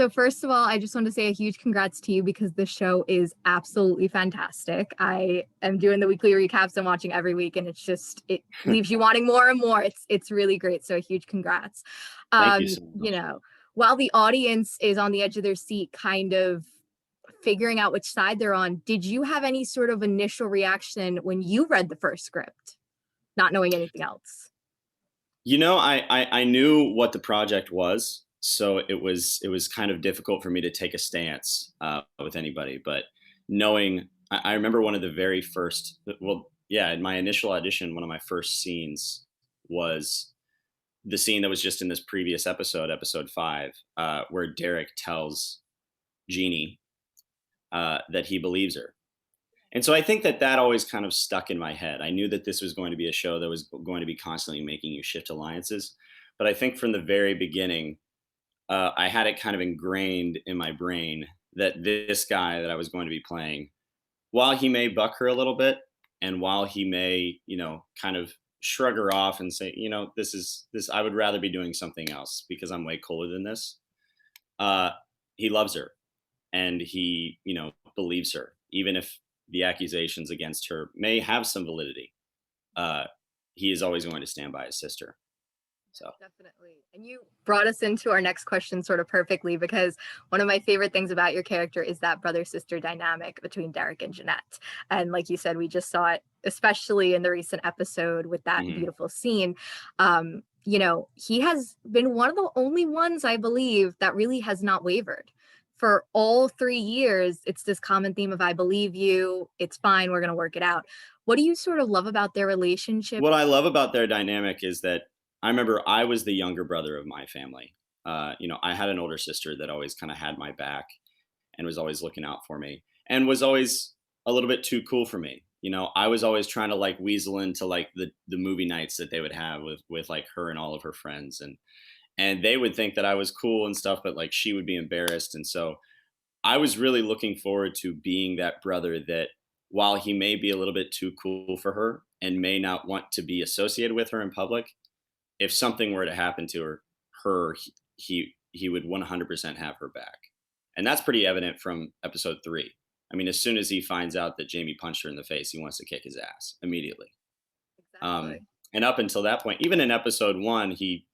So first of all, I just want to say a huge congrats to you because the show is absolutely fantastic. I am doing the weekly recaps and watching every week, and it leaves you wanting more and more. It's really great. So a huge congrats. Thank you so You much. know, while the audience is on the edge of their seat, kind of figuring out which side they're on, did you have any sort of initial reaction when you read the first script, not knowing anything else? I knew what the project was, so it was kind of difficult for me to take a stance with anybody. But knowing, I remember one of the very first, well, yeah, in my initial audition, one of my first scenes was the scene that was just in this previous episode, episode 5, where Derek tells Jeannie that he believes her. And so I think that that always kind of stuck in my head. I knew that this was going to be a show that was going to be constantly making you shift alliances. But I think from the very beginning, I had it kind of ingrained in my brain that this guy that I was going to be playing, while he may buck her a little bit, and while he may, kind of shrug her off and say, this, I would rather be doing something else because I'm way cooler than this. Uh, he loves her, and he, believes her, even if the accusations against her may have some validity. Uh, he is always going to stand by his sister. So Definitely. And you brought us into our next question sort of perfectly, because one of my favorite things about your character is that brother sister dynamic between Derek and Jeanette. And like you said, we just saw it, especially in the recent episode with that mhm. beautiful scene. He has been one of the only ones, I believe, that really has not wavered. For all 3 years, it's this common theme of I believe you, it's fine, we're going to work it out. What do you sort of love about their relationship? What I love about their dynamic is that I remember I was the younger brother of my family. I had an older sister that always kind of had my back and was always looking out for me and was always a little bit too cool for me. I was always trying to like weasel into like the movie nights that they would have with like her and all of her friends, and they would think that I was cool and stuff, but like she would be embarrassed. And so I was really looking forward to being that brother that, while he may be a little bit too cool for her and may not want to be associated with her in public, if something were to happen to her, he would 100% have her back. And that's pretty evident from episode 3. I mean, as soon as he finds out that Jamie punched her in the face, he wants to kick his ass immediately. Um, Exactly. and up until that point, even in episode 1, he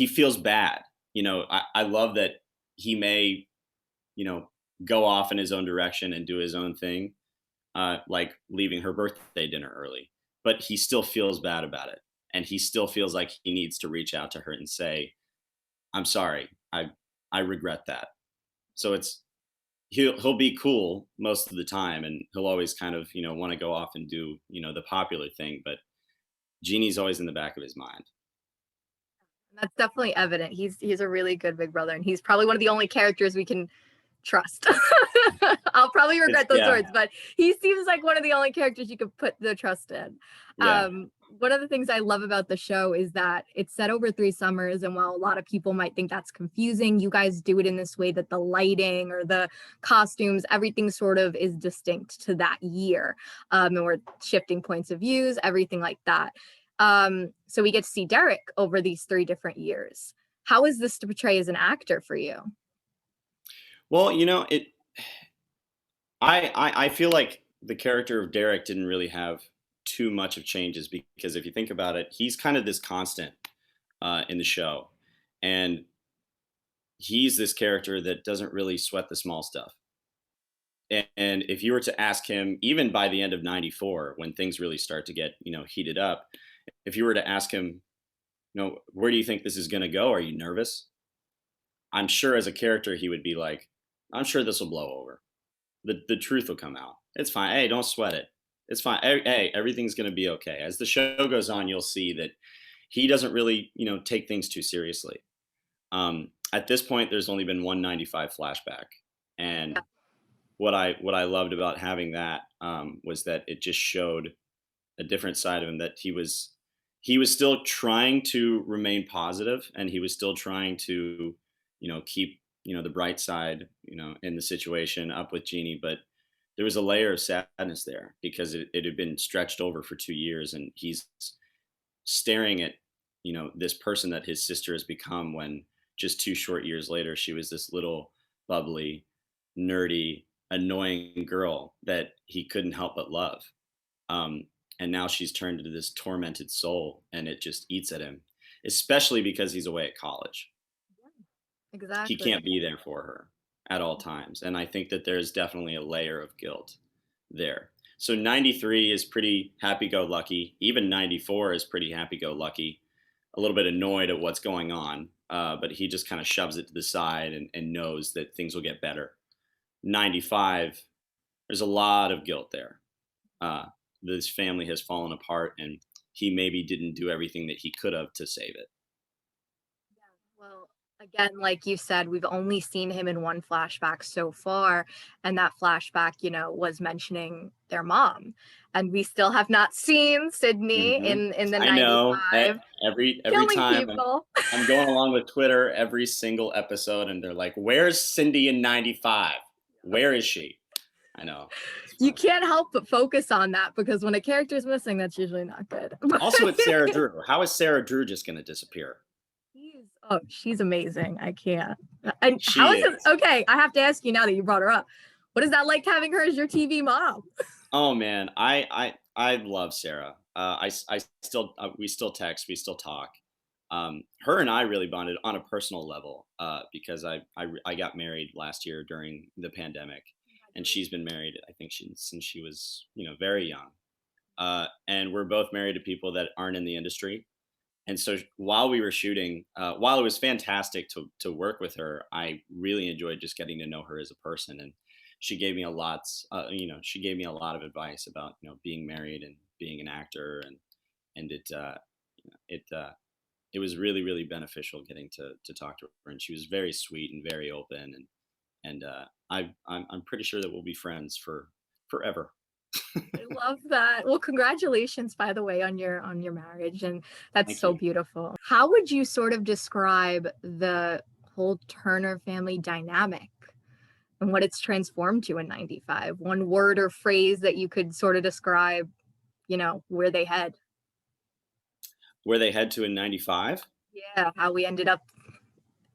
feels bad. I love that he may, you know, go off in his own direction and do his own thing, like leaving her birthday dinner early. But he still feels bad about it, and he still feels like he needs to reach out to her and say, "I'm sorry. I regret that." So he'll be cool most of the time, and he'll always kind of want to go off and do the popular thing, but Jeannie's always in the back of his mind. That's definitely evident. He's a really good big brother, and he's probably one of the only characters we can trust. I'll probably It's regret those yeah, words, but he seems like one of the only characters you could put the trust in. yeah. One of the things I love about the show is that it's set over 3 summers, and while a lot of people might think that's confusing, you guys do it in this way that the lighting or the costumes, everything sort of is distinct to that year. And we're shifting points of views, everything like that. So we get to see Derek over these 3 different years. How is this to portray as an actor for you? Well, I feel like the character of Derek didn't really have too much of changes, because if you think about it, he's kind of this constant in the show, and he's this character that doesn't really sweat the small stuff. And if you were to ask him, even by the end of '94, when things really start to get heated up, if you were to ask him, where do you think this is going to go? Are you nervous? I'm sure as a character he would be like, I'm sure this will blow over. The truth will come out. It's fine. Hey, don't sweat it. It's fine. Hey, everything's going to be okay. As the show goes on, you'll see that he doesn't really, take things too seriously. At this point, there's only been one 95 flashback, and what I loved about having that was that it just showed a different side of him, that he was still trying to remain positive, and he was still trying to keep the bright side in the situation up with Jeannie. But there was a layer of sadness there, because it had been stretched over for 2 years, and he's staring at this person that his sister has become, when just 2 short years later, she was this little bubbly, nerdy, annoying girl that he couldn't help but love. Um, and now she's turned into this tormented soul, and it just eats at him, especially because he's away at college. He Exactly. can't be there for her at all times. And I think that there's definitely a layer of guilt there. So 93 is pretty happy go lucky. Even 94 is pretty happy go lucky. A little bit annoyed at what's going on, but he just kind of shoves it to the side and knows that things will get better. 95, there's a lot of guilt there. Uh, this family has fallen apart, and he maybe didn't do everything that he could have to save it. Well, again, like you said, we've only seen him in one flashback so far, and that flashback, was mentioning their mom. And we still have not seen Sydney Mhm. in the I know. 95 Every killing time people. I'm going along with Twitter every single episode, and they're like, "Where's Cindy in '95? Where is she?" I know. It's You funny. can't help but focus on that because when a character's missing, that's usually not good. Also, it's Sarah Drew. How is Sarah Drew just going to disappear? She's amazing. I can't. And how She is it? is. Okay, I have to ask you now that you brought her up. What is that like having her as your TV mom? Oh man, I love Sarah. I still we still text, we still talk. Her and I really bonded on a personal level because I got married last year during the pandemic, and she's been married I think since she was very young. And we're both married to people that aren't in the industry. And so while we were shooting, while it was fantastic to work with her, I really enjoyed just getting to know her as a person. And she gave me she gave me a lot of advice about being married and being an actor, and it was really really beneficial getting to talk to her. And she was very sweet and very open, and I'm pretty sure that we'll be friends for forever. I love that. Well, congratulations, by the way, on your marriage, and that's Thank so you. beautiful. How would you sort of describe the whole Turner family dynamic and what it's transformed to in 95? One word or phrase that you could sort of describe, where they head. Where they head to in '95? Yeah, how we ended up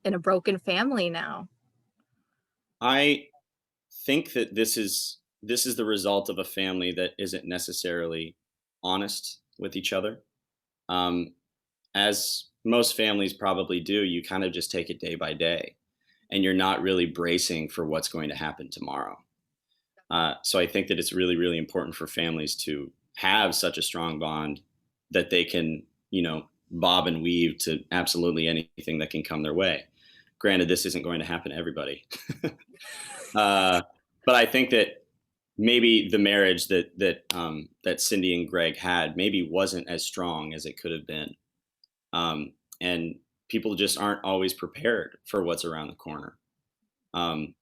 in a broken family now. I think that this is the result of a family that isn't necessarily honest with each other. Um, as most families probably do, you kind of just take it day by day, and you're not really bracing for what's going to happen tomorrow. So I think that it's really, really important for families to have such a strong bond that they can, bob and weave to absolutely anything that can come their way. Granted, this isn't going to happen to everybody. uh, but I think that maybe the marriage that Cindy and Greg had maybe wasn't as strong as it could have been, and people just aren't always prepared for what's around the corner. Um,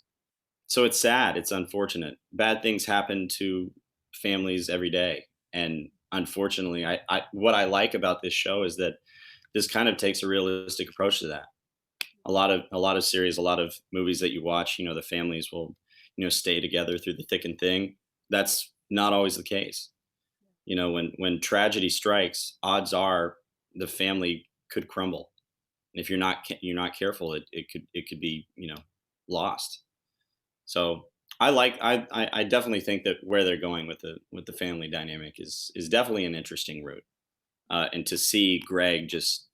so it's sad, it's unfortunate. Bad things happen to families every day, and unfortunately, I what I like about this show is that this kind of takes a realistic approach to that. A lot of series, a lot of movies that you watch, the families will, stay together through the thick and thin. That's not always the case. When tragedy strikes, odds are the family could crumble. And if you're not careful, it could be lost. So I definitely think that where they're going with the family dynamic is definitely an interesting route. And to see Greg just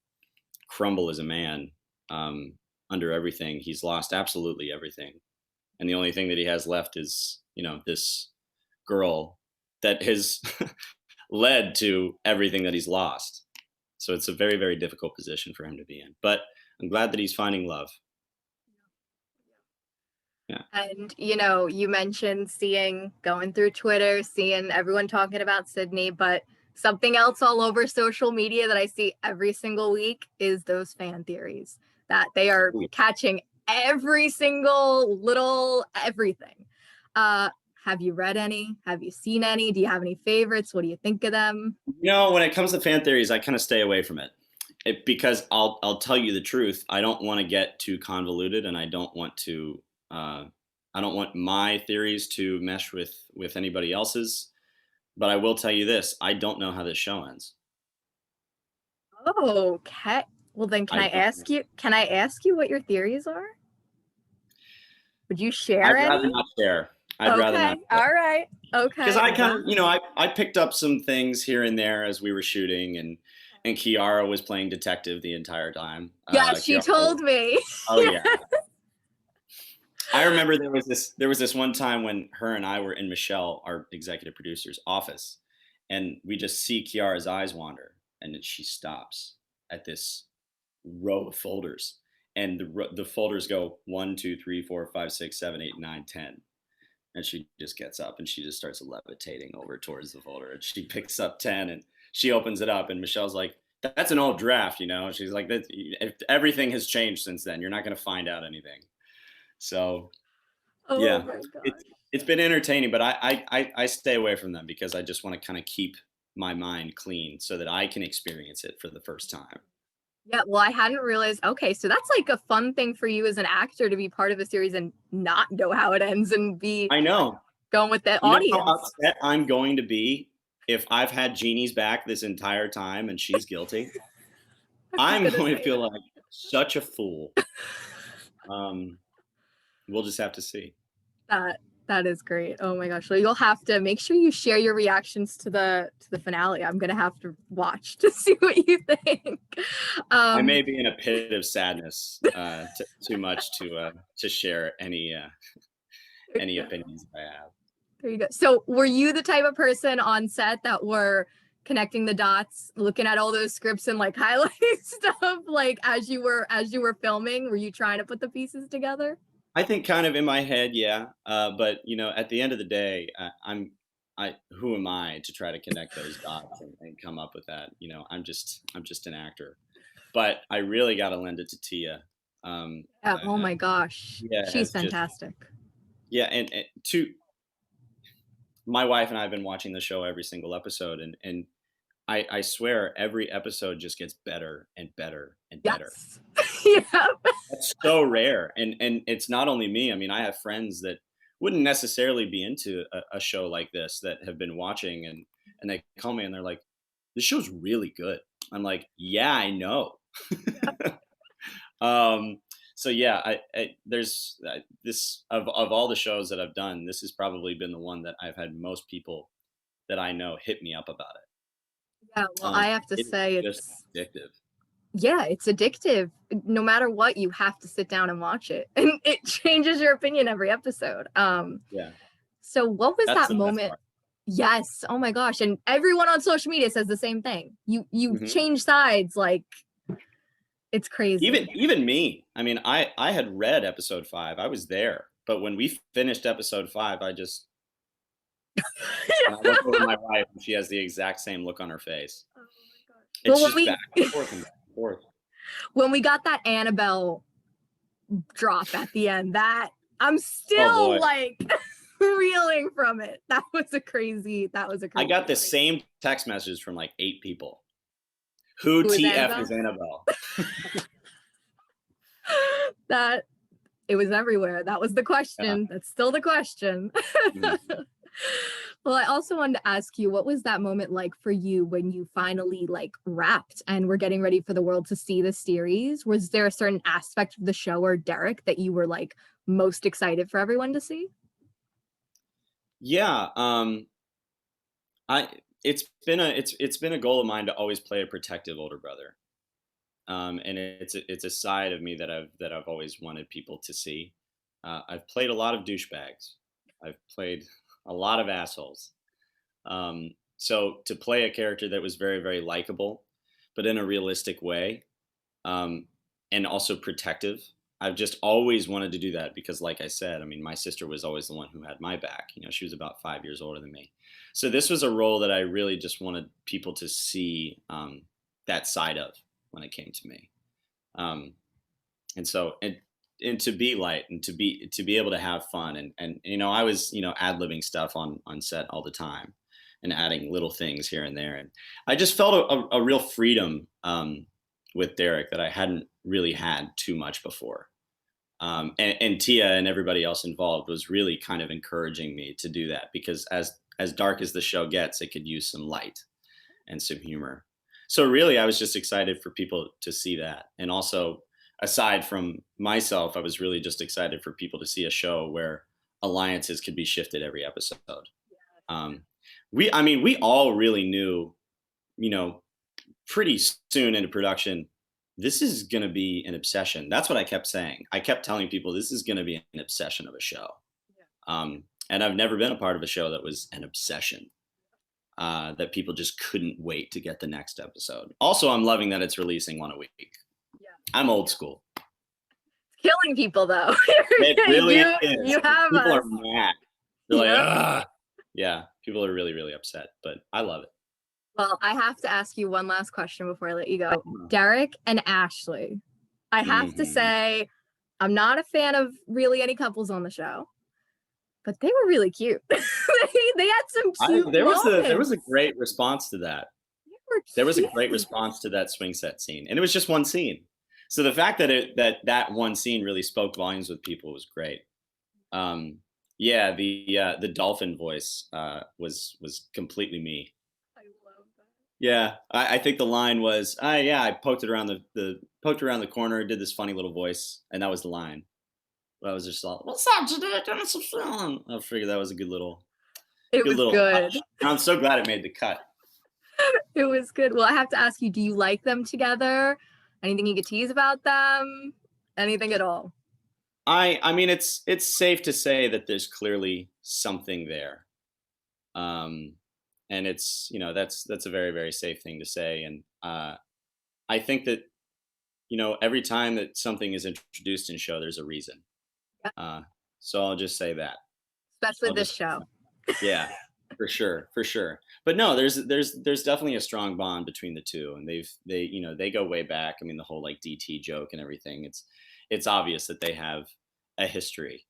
crumble as a man, um, under everything. He's lost absolutely everything, and the only thing that he has left is this girl that has led to everything that he's lost. So it's a very very difficult position for him to be in. But I'm glad that he's finding love. Yeah. And you mentioned going through Twitter, seeing everyone talking about Sydney, but something else all over social media that I see every single week is those fan theories that they are catching every single little everything. Have you read any? Have you seen any? Do you have any favorites? What do you think of them? When it comes to fan theories, I kind of stay away from it because I'll tell you the truth. I don't want to get too convoluted, and uh, I don't want my theories to mesh with anybody else's. But I will tell you this: I don't know how this show ends. Okay. Well, then I don't know. can I ask you what your theories are? Would you share I'd rather any? not share. I'd rather Okay. not share. All right. Because Okay. I kind Wow. of, I picked up some things here and there as we were shooting, and Kiara was playing detective the entire time. Yeah, she Kiara, told me. oh yeah. I remember there was this one time when her and I were in Michelle, our executive producer's office, and we just see Kiara's eyes wander, and then she stops at this row of folders, and the folders go 1, 2, 3, 4, 5, 6, 7, 8, 9, 10. And she just gets up and she just starts levitating over towards the folder. And she picks up 10 and she opens it up. And Michelle's like, "That's an old draft, you know?" She's like, Everything has changed since then. You're not going to find out anything." So, Oh yeah, my it's, gosh. it's been entertaining, but I stay away from them because I just want to kind of keep my mind clean so that I can experience it for the first time. Yeah, well, I hadn't realized. Okay, so that's like a fun thing for you as an actor to be part of a series and not know how it ends and be I know. going with the You know how audience. upset I'm going to be if I've had Jeannie's back this entire time and she's guilty? I was I'm gonna going to say feel like such a fool. Um, we'll just have to see. that. That is great. Oh my gosh. So you'll have to make sure you share your reactions to the finale. I'm gonna have to watch to see what you think. I Um, may be in a pit of sadness, too much to share there any you go. opinions I have. There you go. So were you the type of person on set that were connecting the dots, looking at all those scripts and like highlighting stuff like as you were filming? Were you trying to put the pieces together? I think kind of in my head, yeah. But at the end of the day, who am I to try to connect those dots and come up with that? I'm just an actor. But I really got to lend it to Tia. Yeah, oh Uh, my gosh. Tia She's has just, fantastic. yeah, and to my wife and I have been watching the show every single episode, and I swear every episode just gets better and better and better. Yes. Yeah. That's so rare, and it's not only me. I mean, I have friends that wouldn't necessarily be into a show like this that have been watching, and they call me and they're like, "This show's really good." I'm like, "Yeah, I know." um, so yeah, there's this of all the shows that I've done, this has probably been the one that I've had most people that I know hit me up about Yeah, well, it. I have to It's say just it's addictive. yeah, it's addictive. No matter what, you have to sit down and watch it. And it changes your opinion every episode. Yeah, So what was that's that the best moment? part. Yes. Oh my gosh. And everyone on social media says the same thing. You Mhm. change sides like it's crazy. Even me. I mean, I had read episode 5. I was there, but when we finished episode 5, and I look over my wife, and she has the exact same look on her face. Oh my gosh. It's Well, when just we back and forth and back and forth. when we got that Annabelle drop at the end, that I'm Oh still boy, like reeling from it. That was a I crazy got the moment. same text messages from like 8 people. Who Who was TF Annabelle? is Annabelle? That it was everywhere. That was the Yeah. question. That's still the question. Mhm. Well, I also wanted to ask you, what was that moment like for you when you finally like wrapped and were getting ready for the world to see the series? Was there a certain aspect of the show or Derek that you were like most excited for everyone to see? Yeah, I it's been a goal of mine to always play a protective older brother. And it's a side of me that I've always wanted people to see. I've played a lot of douchebags. I've played a lot of assholes. So to play a character that was very very likable, but in a realistic way, um, and also protective. I've just always wanted to do that because, like I said, I mean, my sister was always the one who had my back. She was about 5 years older than me. So this was a role that I really just wanted people to see that side of when it came to me. Um, and so, and to be light and to be able to have fun and I was ad libbing stuff on set all the time and adding little things here and there, and I just felt a real freedom with Derek that I hadn't really had too much before. And Tia and everybody else involved was really kind of encouraging me to do that because as dark as the show gets, it could use some light and some humor. So really, I was just excited for people to see that. And also, aside from myself, I was really just excited for people to see a show where alliances could be shifted every episode. Um, I mean, we all really knew, you know, pretty soon into production, this is going to be an obsession. That's what I kept saying. I kept telling people this is going to be an obsession of a show. And I've never been a part of a show that was an obsession, that people just couldn't wait to get the next episode. Also, I'm loving that it's releasing one a week. Yeah. I'm old school. Killing people though. It really is. You have People us. are mad. They're like, "Ugh." Yeah, people are really, really upset, but I love it. Well, I have to ask you one last question before I let you go. Derek and Ashley. I have to say, I'm not a fan of really any couples on the show, but they were really cute. They had some cute There moments. was a great response to that. There was a great response to that swing set scene, and it was just one scene. So the fact that that one scene really spoke volumes with people was great. Yeah, the dolphin voice was completely me. I love that. Yeah, I think the line was, yeah, I poked it around the corner, did this funny little voice, and that was the line. I was just all, "What's up, Jeanette? How's it feeling?" I figured that was a good little, It was good. And I'm so glad it made the cut. It was good. Well, I have to ask you, do you like them together? Anything you could tease about them? Anything at all? I mean, it's safe to say that there's clearly something there, and it's, that's a very, very safe thing to say. And I think that, every time that something is introduced in show, there's a reason. So I'll just say that. Especially this show. Yeah, for sure, for sure. But no, there's definitely a strong bond between the two, and they go way back. I mean, the whole like DT joke and everything. It's obvious that they have a history.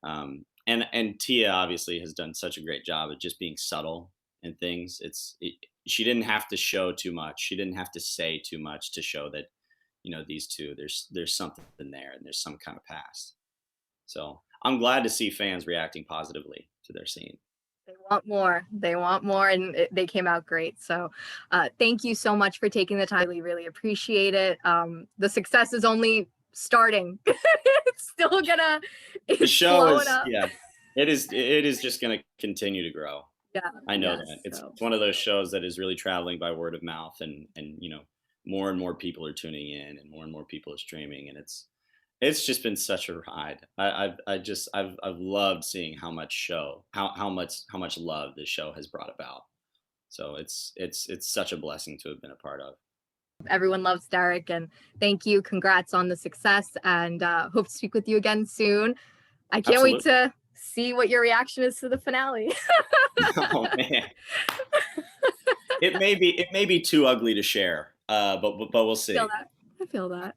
And Tia obviously has done such a great job of just being subtle in things. She didn't have to show too much. She didn't have to say too much to show that, these two, there's something there and there's some kind of past. So I'm glad to see fans reacting positively to their scene. They want more. They want more, and they came out great. So thank you so much for taking the time. We really appreciate it. The success is only starting. It's still gonna. The show is, yeah, it is just gonna continue to grow. Yeah, I know that. It's one of those shows that is really traveling by word of mouth, and more and more people are tuning in, and more people are streaming, and it's just been such a ride. I've loved seeing how much love this show has brought about. So it's such a blessing to have been a part of. Everyone loves Derek, and thank you. Congrats on the success, and hope to speak with you again soon. I can't wait to see what your reaction is to the finale. Oh man, it may be too ugly to share, but we'll see. I feel that.